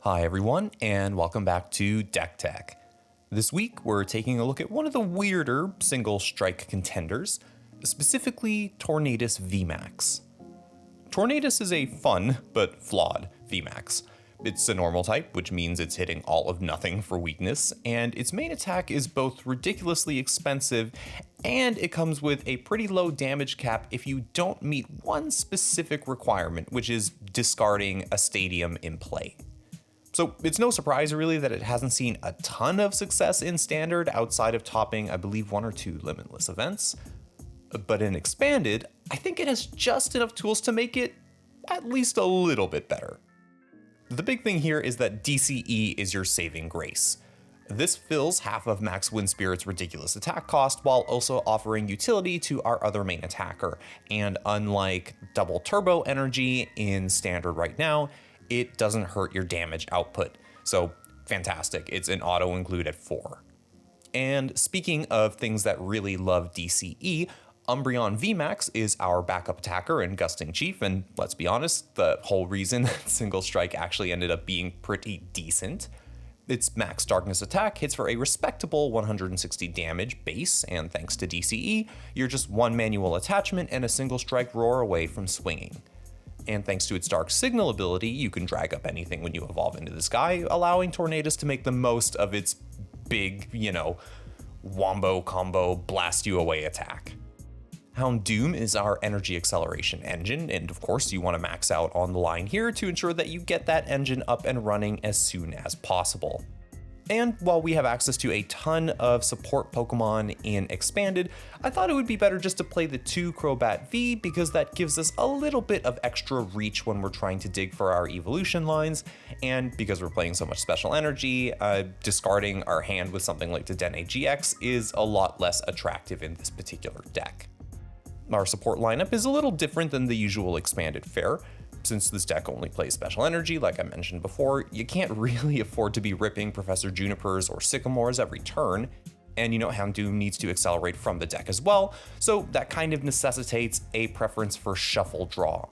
Hi everyone, and welcome back to Deck Tech. This week we're taking a look at one of the weirder single strike contenders, specifically Tornadus VMAX. Tornadus is a fun, but flawed VMAX. It's a normal type, which means it's hitting all of nothing for weakness, and its main attack is both ridiculously expensive, and it comes with a pretty low damage cap if you don't meet one specific requirement, which is discarding a stadium in play. So it's no surprise really that it hasn't seen a ton of success in Standard outside of topping, I believe, 1 or 2 Limitless events. But in Expanded, I think it has just enough tools to make it at least a little bit better. The big thing here is that DCE is your saving grace. This fills half of Max Windspirit's ridiculous attack cost while also offering utility to our other main attacker, and unlike double turbo energy in Standard right now, it doesn't hurt your damage output. So fantastic, it's an auto include at 4. And speaking of things that really love DCE, Umbreon VMAX is our backup attacker and Gusting Chief, and let's be honest, the whole reason that Single Strike actually ended up being pretty decent. Its max darkness attack hits for a respectable 160 damage base, and thanks to DCE, you're just one manual attachment and a single strike roar away from swinging. And thanks to its Dark Signal ability, you can drag up anything when you evolve into the sky, allowing Tornadus to make the most of its big, wombo combo blast you away attack. Houndoom is our energy acceleration engine, and of course you want to max out on the line here to ensure that you get that engine up and running as soon as possible. And while we have access to a ton of support Pokemon in Expanded, I thought it would be better just to play the 2 Crobat V because that gives us a little bit of extra reach when we're trying to dig for our evolution lines, and because we're playing so much special energy, discarding our hand with something like the Dedenne GX is a lot less attractive in this particular deck. Our support lineup is a little different than the usual Expanded fare. Since this deck only plays special energy, like I mentioned before, you can't really afford to be ripping Professor Junipers or Sycamores every turn, and Houndoom needs to accelerate from the deck as well, so that kind of necessitates a preference for shuffle draw.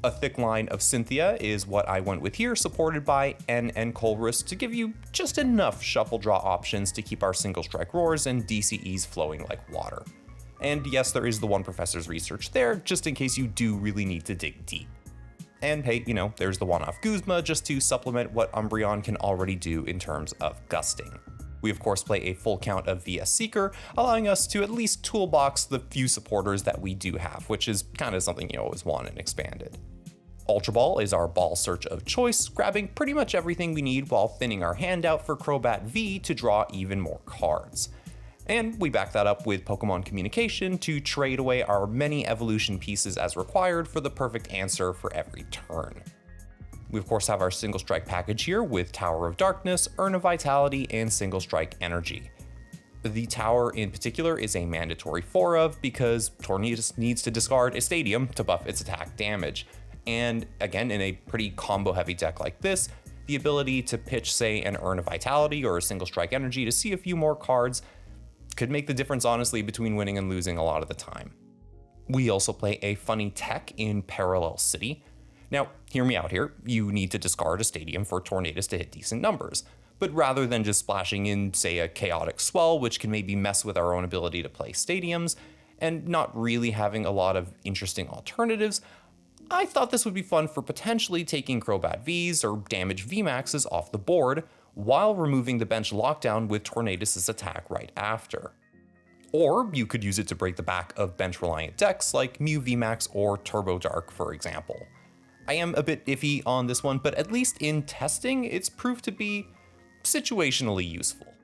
A thick line of Cynthia is what I went with here, supported by N and Colress to give you just enough shuffle draw options to keep our single strike roars and DCEs flowing like water. And yes, there is the one Professor's Research there, just in case you do really need to dig deep. And hey, there's the one-off Guzma just to supplement what Umbreon can already do in terms of gusting. We of course play a full count of VS Seeker, allowing us to at least toolbox the few supporters that we do have, which is kind of something you always want in Expanded. Ultra Ball is our ball search of choice, grabbing pretty much everything we need while thinning our hand out for Crobat V to draw even more cards. And we back that up with Pokemon Communication to trade away our many evolution pieces as required for the perfect answer for every turn. We of course have our single strike package here with Tower of Darkness, Urn of Vitality, and single strike energy. The tower in particular is a mandatory 4 of because Tornadus needs to discard a stadium to buff its attack damage. And again, in a pretty combo heavy deck like this, the ability to pitch, say, an Urn of Vitality or a single strike energy to see a few more cards could make the difference honestly between winning and losing a lot of the time. We also play a funny tech in Parallel City. Now, hear me out here, you need to discard a stadium for Tornadus to hit decent numbers, but rather than just splashing in, say, a Chaotic Swell, which can maybe mess with our own ability to play stadiums, and not really having a lot of interesting alternatives, I thought this would be fun for potentially taking Crobat Vs or damage VMAXs off the board, while removing the bench lockdown with Tornadus' attack right after. Or you could use it to break the back of bench-reliant decks like Mew VMAX or Turbo Dark, for example. I am a bit iffy on this one, but at least in testing, it's proved to be situationally useful.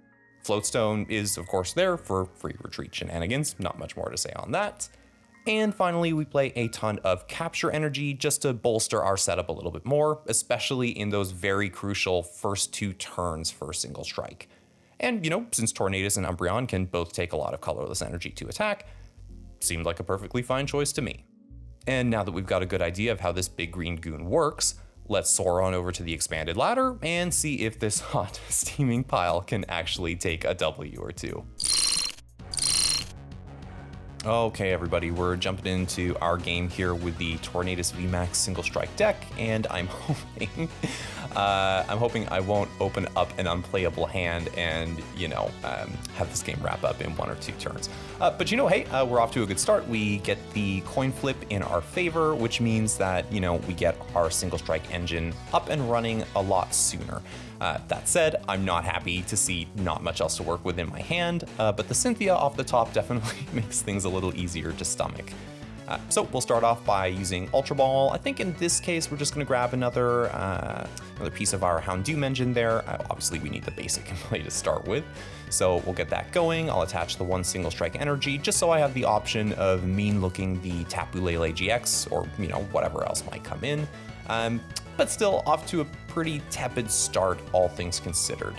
Floatstone is of course there for free retreat shenanigans, not much more to say on that. And finally, we play a ton of Capture Energy just to bolster our setup a little bit more, especially in those very crucial first 2 turns for single strike. And since Tornadus and Umbreon can both take a lot of colorless energy to attack, seemed like a perfectly fine choice to me. And now that we've got a good idea of how this big green goon works, let's soar on over to the Expanded ladder and see if this hot, steaming pile can actually take a W or 2. Okay, everybody, we're jumping into our game here with the Tornadus VMAX single strike deck, and I'm hoping I won't open up an unplayable hand and, have this game wrap up in 1 or 2 turns. But hey, we're off to a good start. We get the coin flip in our favor, which means that, we get our single strike engine up and running a lot sooner. That said, I'm not happy to see not much else to work with in my hand, but the Cynthia off the top definitely makes things a little easier to stomach. So we'll start off by using Ultra Ball. I think in this case, we're just going to grab another piece of our Houndoom engine there. Obviously, we need the basic in play to start with. So we'll get that going. I'll attach the 1 single strike energy just so I have the option of mean looking the Tapu Lele GX or, whatever else might come in. But still off to a pretty tepid start, all things considered.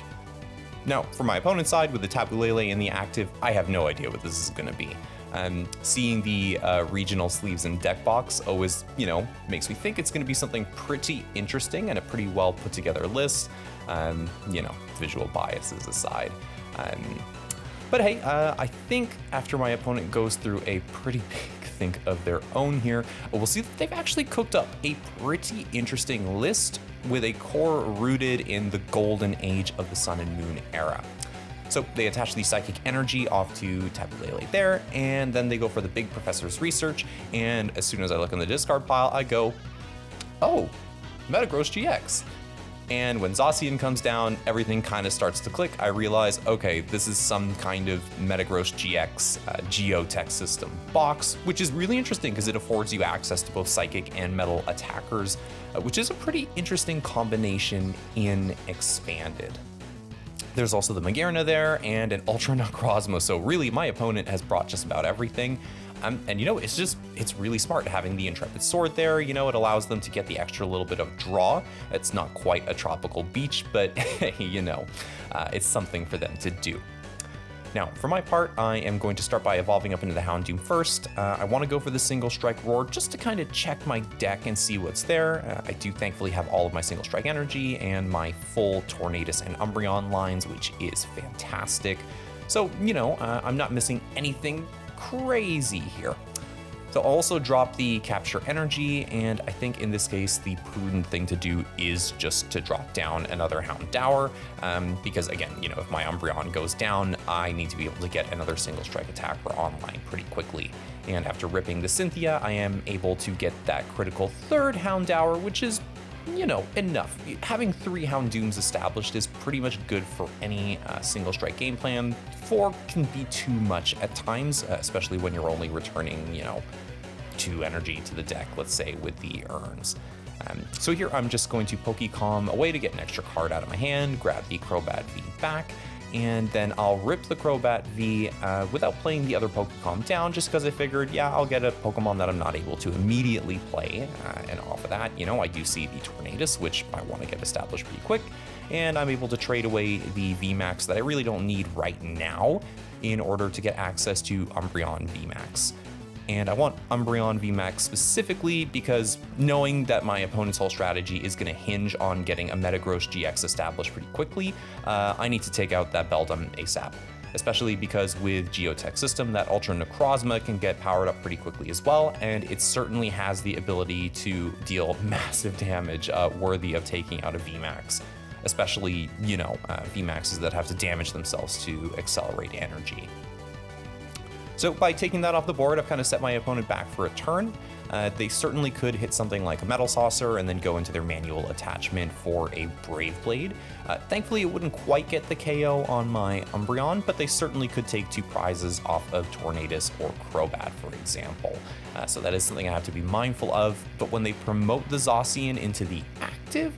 Now, for my opponent's side, with the Tapu Lele in the active, I have no idea what this is going to be. Seeing the regional sleeves and deck box always, makes me think it's going to be something pretty interesting and a pretty well put together list, visual biases aside. But hey, I think after my opponent goes through a pretty big think of their own here, we'll see that they've actually cooked up a pretty interesting list with a core rooted in the golden age of the Sun and Moon era. So they attach the Psychic Energy off to Tapu Lele there, and then they go for the Big Professor's Research, and as soon as I look in the discard pile, I go, oh, Metagross GX. And when Zacian comes down, everything kind of starts to click. I realize, okay, this is some kind of Metagross GX Geotech system box, which is really interesting because it affords you access to both Psychic and Metal attackers, which is a pretty interesting combination in Expanded. There's also the Magearna there and an Ultra Necrozma, so really my opponent has brought just about everything. And it's really smart having the Intrepid Sword there. It allows them to get the extra little bit of draw. It's not quite a tropical beach, but it's something for them to do. Now, for my part, I am going to start by evolving up into the Houndoom first. I want to go for the single strike roar just to kind of check my deck and see what's there. I do thankfully have all of my single strike energy and my full Tornadus and Umbreon lines, which is fantastic. So, I'm not missing anything crazy here. So I'll also drop the capture energy, and I think in this case the prudent thing to do is just to drop down another Houndour, because again, if my Umbreon goes down, I need to be able to get another single strike attacker online pretty quickly. And after ripping the Cynthia, I am able to get that critical 3rd Houndour, which is enough. Having 3 Houndooms established is pretty much good for any single strike game plan. 4 can be too much at times, especially when you're only returning, 2 energy to the deck, let's say, with the urns. So here I'm just going to Pokecom away to get an extra card out of my hand, grab the Crobat V back, and then I'll rip the Crobat V without playing the other Pokecom down, just because I figured, yeah, I'll get a Pokemon that I'm not able to immediately play. And off of that, I do see the Tornadus, which I want to get established pretty quick, and I'm able to trade away the VMAX that I really don't need right now in order to get access to Umbreon VMAX. And I want Umbreon VMAX specifically because knowing that my opponent's whole strategy is going to hinge on getting a Metagross GX established pretty quickly, I need to take out that Beldum ASAP. Especially because with Geotech system, that Ultra Necrozma can get powered up pretty quickly as well, and it certainly has the ability to deal massive damage worthy of taking out a VMAX. Especially, VMAXs that have to damage themselves to accelerate energy. So by taking that off the board, I've kind of set my opponent back for a turn. They certainly could hit something like a Metal Saucer and then go into their manual attachment for a Brave Blade. Thankfully, it wouldn't quite get the KO on my Umbreon, but they certainly could take 2 prizes off of Tornadus or Crobat, for example. So that is something I have to be mindful of. But when they promote the Zacian into the active,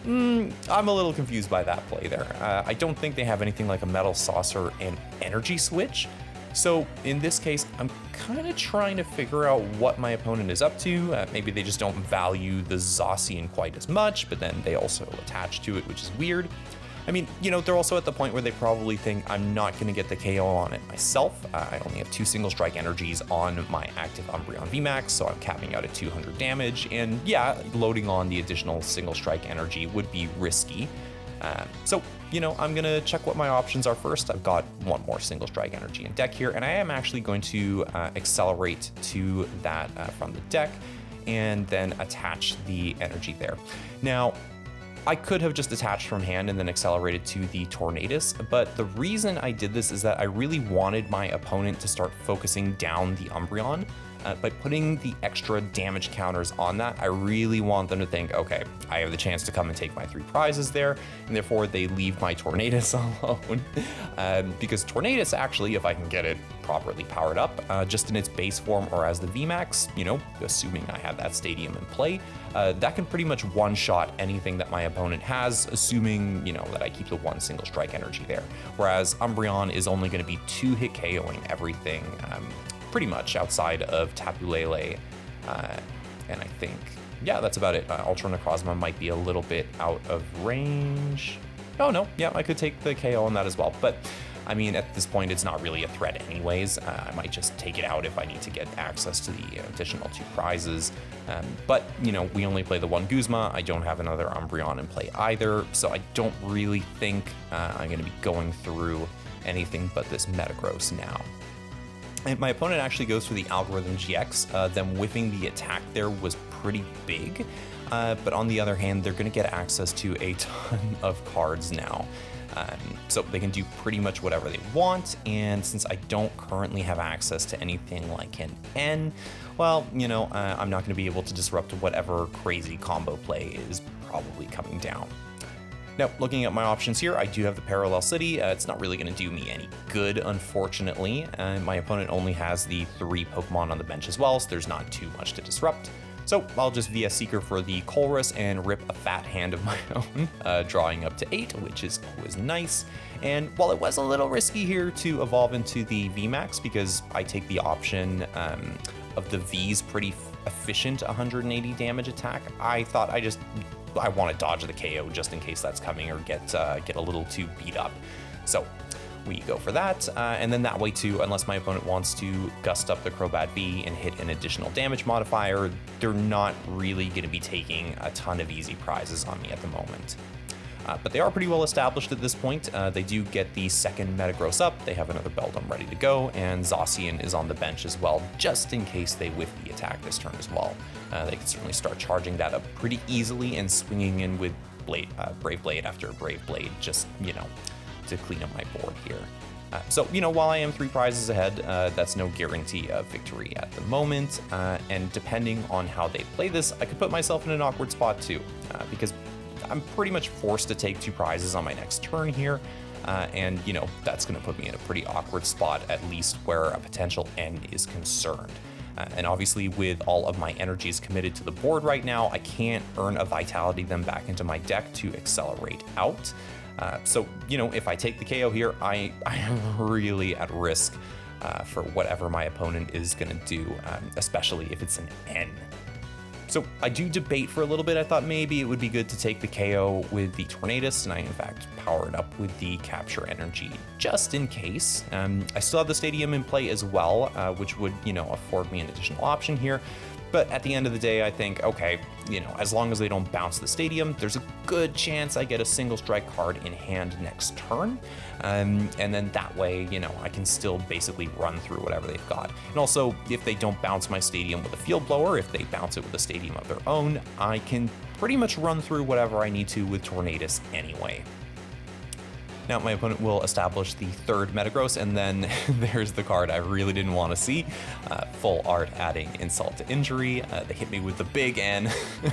I'm a little confused by that play there. I don't think they have anything like a Metal Saucer and Energy Switch. So in this case, I'm kind of trying to figure out what my opponent is up to. Maybe they just don't value the Zacian quite as much, but then they also attach to it, which is weird. I mean, they're also at the point where they probably think I'm not going to get the KO on it myself. I only have 2 single strike energies on my active Umbreon VMAX, so I'm capping out at 200 damage. And yeah, loading on the additional single strike energy would be risky. So, I'm going to check what my options are first. I've got one more single strike energy in deck here, and I am actually going to accelerate to that from the deck and then attach the energy there. Now, I could have just attached from hand and then accelerated to the Tornadus, but the reason I did this is that I really wanted my opponent to start focusing down the Umbreon. By putting the extra damage counters on that, I really want them to think, okay, I have the chance to come and take my 3 prizes there, and therefore they leave my Tornadus alone. Because Tornadus actually, if I can get it properly powered up, just in its base form or as the VMAX, assuming I have that stadium in play, that can pretty much one-shot anything that my opponent has, assuming, that I keep the 1 single strike energy there. Whereas Umbreon is only going to be 2-hit KOing everything, pretty much outside of Tapu Lele, and I think, yeah, that's about it. Ultra Necrozma might be a little bit out of range. Oh no, yeah, I could take the KO on that as well, but I mean, at this point, it's not really a threat anyways. I might just take it out if I need to get access to the additional 2 prizes. But, we only play the 1 Guzma. I don't have another Umbreon in play either, so I don't really think I'm going to be going through anything but this Metagross now. And my opponent actually goes for the Algorithm GX. Them whiffing the attack there was pretty big, but on the other hand, they're going to get access to a ton of cards now. So they can do pretty much whatever they want, and since I don't currently have access to anything like an N, well, I'm not going to be able to disrupt whatever crazy combo play is probably coming down. Now, looking at my options here, I do have the Parallel City. It's not really going to do me any good, unfortunately. My opponent only has the 3 Pokemon on the bench as well, so there's not too much to disrupt. So I'll just VS Seeker for the Colress and rip a fat hand of my own, drawing up to 8, which is always nice. And while it was a little risky here to evolve into the VMAX, because I take the option of the V's pretty efficient 180 damage attack, I thought I want to dodge the KO just in case that's coming or get a little too beat up. So we go for that, and then that way too, unless my opponent wants to gust up the Crobat V and hit an additional damage modifier, they're not really going to be taking a ton of easy prizes on me at the moment. But they are pretty well established at this point. They do get the 2nd Metagross up, they have another Beldum ready to go, and Zacian is on the bench as well, just in case they whiff the attack this turn as well. They can certainly start charging that up pretty easily and swinging in with Brave Blade after Brave Blade, just, to clean up my board here. So, while I am 3 prizes ahead, that's no guarantee of victory at the moment, and depending on how they play this, I could put myself in an awkward spot too, because I'm pretty much forced to take 2 prizes on my next turn here, and that's going to put me in a pretty awkward spot, at least where a potential N is concerned. And obviously with all of my energies committed to the board right now, I can't earn a Vitality them back into my deck to accelerate out. So, if I take the KO here, I am really at risk for whatever my opponent is going to do, especially if it's an N. So I do debate for a little bit. I thought maybe it would be good to take the KO with the Tornadus, and I in fact powered up with the Capture Energy just in case. I still have the Stadium in play as well, which would, afford me an additional option here. But at the end of the day, I think, okay, as long as they don't bounce the Stadium, there's a good chance I get a single strike card in hand next turn. And then that way, I can still basically run through whatever they've got. And also, if they don't bounce my Stadium with a Field Blower, if they bounce it with a Stadium of their own, I can pretty much run through whatever I need to with Tornadus anyway. Now my opponent will establish the 3rd Metagross, and then there's the card I really didn't want to see. Full art adding insult to injury. They hit me with the big N,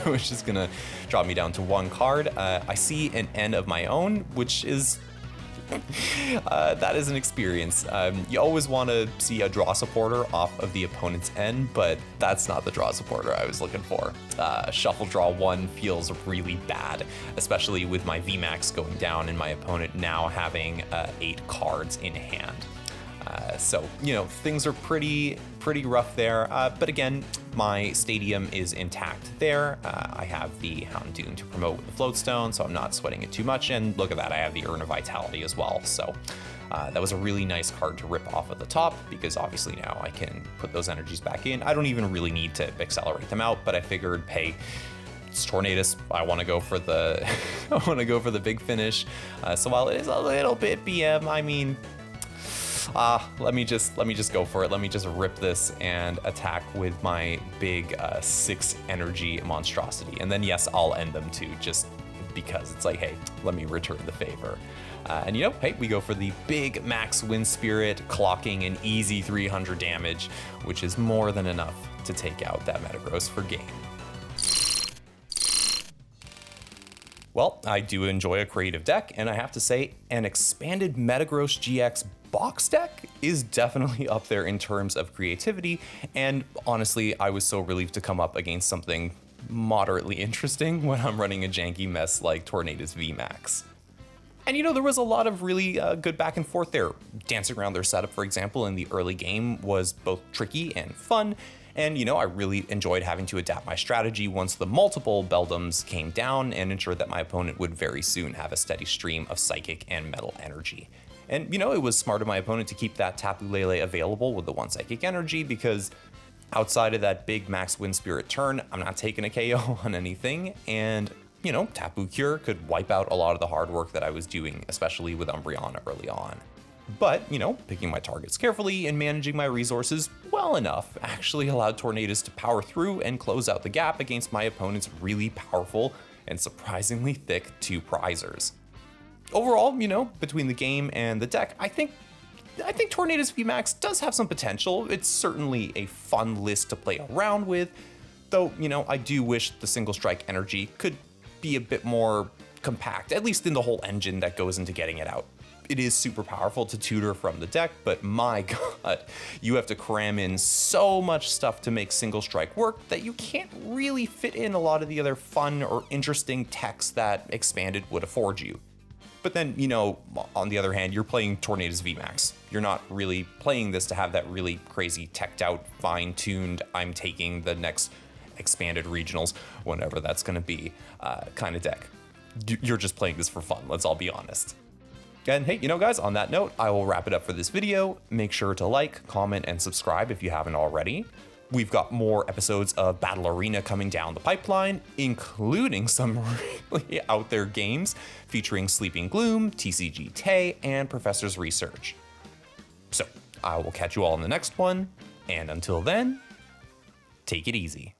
which is going to drop me down to 1 card. I see an N of my own, which is... that is an experience. You always want to see a draw supporter off of the opponent's end, but that's not the draw supporter I was looking for. Shuffle draw 1 feels really bad, especially with my VMAX going down and my opponent now having 8 cards in hand. So, things are pretty rough there. But again, my Stadium is intact there. I have the Houndoom to promote with the Floatstone, so I'm not sweating it too much. And look at that, I have the Urn of Vitality as well. So that was a really nice card to rip off at the top, because obviously now I can put those energies back in. I don't even really need to accelerate them out, but I figured, hey, it's Tornadus. I want to go for the I want to go for the big finish. So while it is a little bit BM, I mean, let me just go for it. Let me just rip this and attack with my big 6 energy monstrosity. And then yes, I'll end them too, just because it's like, hey, let me return the favor. And you know, hey, we go for the big max wind spirit, clocking an easy 300 damage, which is more than enough to take out that Metagross for game. Well, I do enjoy a creative deck, and I have to say, an expanded Metagross GX box deck is definitely up there in terms of creativity, and honestly, I was so relieved to come up against something moderately interesting when I'm running a janky mess like Tornadus VMAX. And you know, there was a lot of really good back and forth there. Dancing around their setup, for example, in the early game was both tricky and fun. And you know, I really enjoyed having to adapt my strategy once the multiple Beldums came down and ensure that my opponent would very soon have a steady stream of Psychic and Metal energy. And you know, it was smart of my opponent to keep that Tapu Lele available with the 1 Psychic energy, because outside of that big max Wind Spirit turn, I'm not taking a KO on anything, and you know, Tapu Cure could wipe out a lot of the hard work that I was doing, especially with Umbreon early on. But, you know, picking my targets carefully and managing my resources well enough actually allowed Tornadus to power through and close out the gap against my opponent's really powerful and surprisingly thick 2 prizers. Overall, you know, between the game and the deck, I think Tornadus VMAX does have some potential. It's certainly a fun list to play around with, though, you know, I do wish the single strike energy could be a bit more compact, at least in the whole engine that goes into getting it out. It is super powerful to tutor from the deck, but my god, you have to cram in so much stuff to make single strike work that you can't really fit in a lot of the other fun or interesting techs that expanded would afford you. But then, you know, on the other hand, you're playing Tornadus VMAX. You're not really playing this to have that really crazy teched out, fine-tuned, I'm taking the next expanded regionals, whenever that's going to be, kind of deck. You're just playing this for fun, let's all be honest. And hey, you know guys, on that note, I will wrap it up for this video. Make sure to like, comment, and subscribe if you haven't already. We've got more episodes of Battle Arena coming down the pipeline, including some really out there games featuring Sleeping Gloom, TCG Tay, and Professor's Research. So, I will catch you all in the next one, and until then, take it easy.